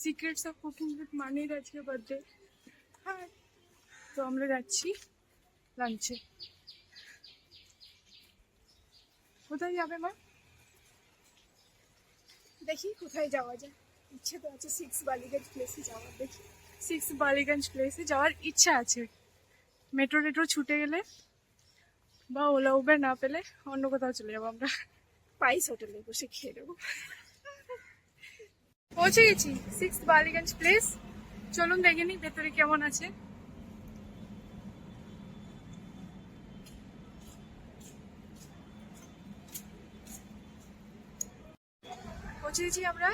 Secrets of cooking with মানির আজকে birthday. হ্যাঁ, তো আমরা যাচ্ছি লাঞ্চে। কোথায় যাবে মা? দেখি কোথায় যাওয়া যায়। ইচ্ছে তো আছে 6 বালিগঞ্জ প্লেসে যাওয়ার। দেখি 6 বালিগঞ্জ প্লেসে যাওয়ার ইচ্ছা আছে। মেট্রো টেট্রো ছুটে গেলে বা ওলা উবের না পেলে অন্য কোথাও চলে যাবো আমরা। পাইস হোটেলে বসে খেয়ে নেবো। পৌঁছে গেছি 6 বালিগঞ্জ প্লেস। চলুন দেখে নি ভেতরে কেমন আছে। পৌঁছে গেছি আমরা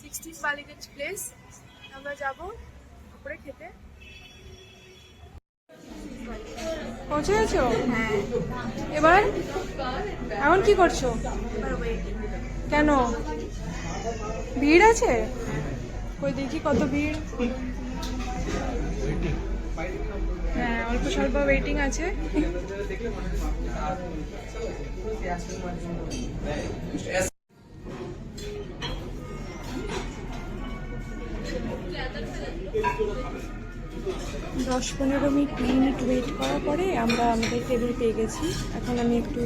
16 বালিগঞ্জ প্লেস। আমরা যাব উপরে খেতে। পৌঁছে গেছো? হ্যাঁ। এবার এখন কি করছো? কেন ভিড় আছে? কই দেখি কত ভিড়। হ্যাঁ, অল্প স্বল্প ওয়েটিং আছে। 10-15 মিনিট ওয়েট করার পরে আমরা আমাদের টেবিল পেয়ে গেছি। এখন আমি একটু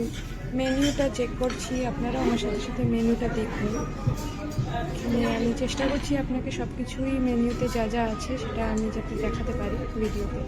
মেনুটা চেক করছি। আপনারাও আমার সাথে সাথে মেনুটা দেখুন। আমি চেষ্টা করছি আপনাকে সব কিছুই মেনুতে যা যা আছে সেটা আমি যাতে দেখাতে পারি ভিডিওতে।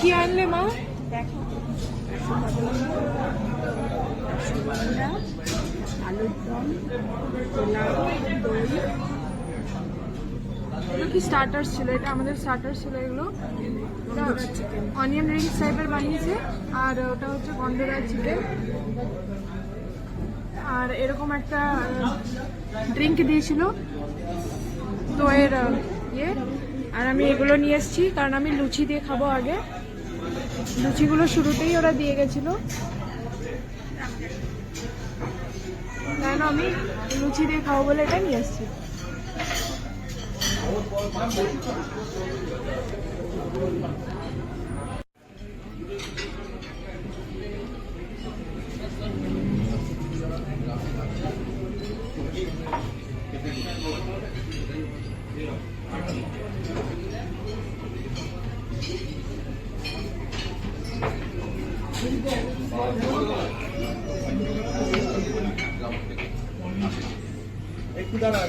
কি আনলে মা? দেখো, রসগোল্লা, আলুর দম, পোলাও, দই। এগুলো কি স্টার্টার্স ছিল? এটা আমাদের স্টার্টার্স ছিল। এগুলো অনিয়ন রিংস টাইপের বানিয়েছে। আর ওটা হচ্ছে গন্ধরাজ চিকেন। আর এরকম একটা ড্রিঙ্ক দিয়েছিল দইয়ের ইয়ে। আর আমি এগুলো নিয়ে এসেছি কারণ আমি লুচি দিয়ে খাবো আগে। লুচিগুলো শুরুতেই ওরা দিয়ে গেছিল, কেন আমি লুচি দিয়ে খাবো বলে এটা নিয়ে এসেছি। একটু দাঁড়া,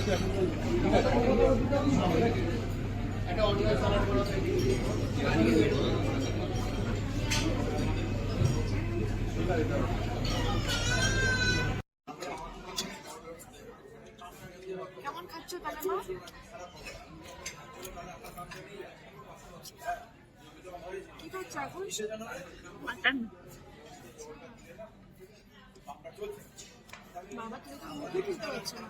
কেমন খাচ্ছ তাহলে মা? কি খাচ্ছ এখন? মাটন। বাবা, তুমি তো মুখে খেতে পারছো না।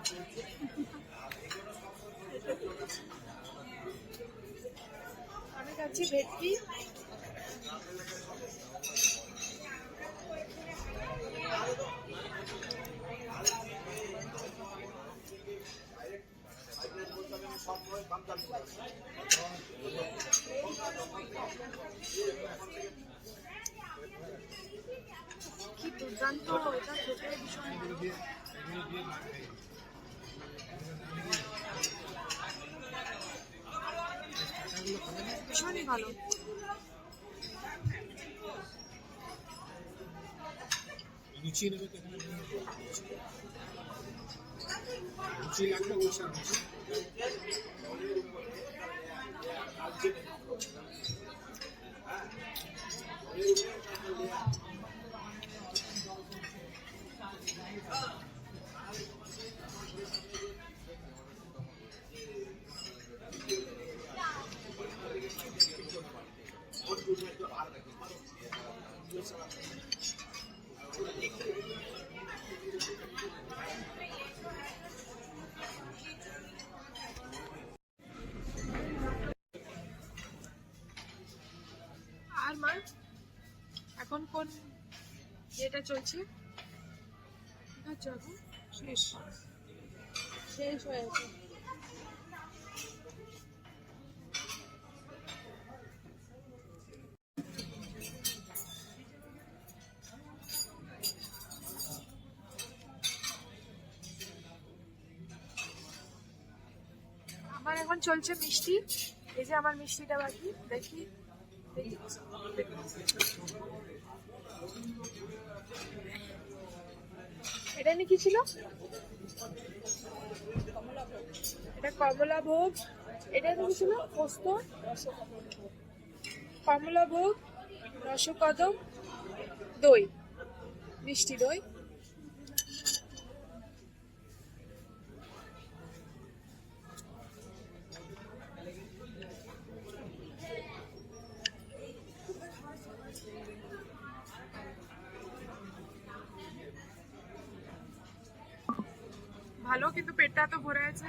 আমি খাচ্ছি ভেটকি। কি দুর্দান্ত, এটা খেতে ভীষণ ভালো। ভীষণই ভালো। লুচি নেবে তো? লুচি লাগবে বলছে। এখন কোন এটা চলছে? আচ্ছা, এখন শেষ শেষ হয়ে গেছে। আমার এখন চলছে মিষ্টি। এই যে আমার মিষ্টিটা বাকি, দেখি দেখি। এটা নিয়ে কি ছিল? এটা কমলা ভোগ। এটা নিয়ে কি ছিল? পোস্ত, কমলা ভোগ, রসকদম, দই, মিষ্টি দই। ভালো, কিন্তু পেটটা তো ভরে আছে।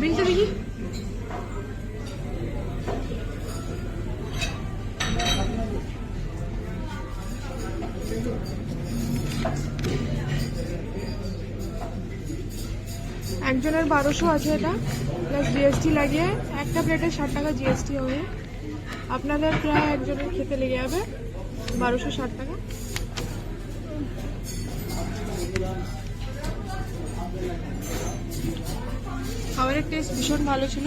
বিলটা দেখি। একজনের 1200 আছে, এটা প্লাস জিএসটি লাগিয়ে একটা প্লেটে 60 টাকা জিএসটি হবে। আপনাদের প্রায় একজনের খেতে লেগে যাবে 1260 টাকা। খাবারের টেস্ট ভীষণ ভালো ছিল।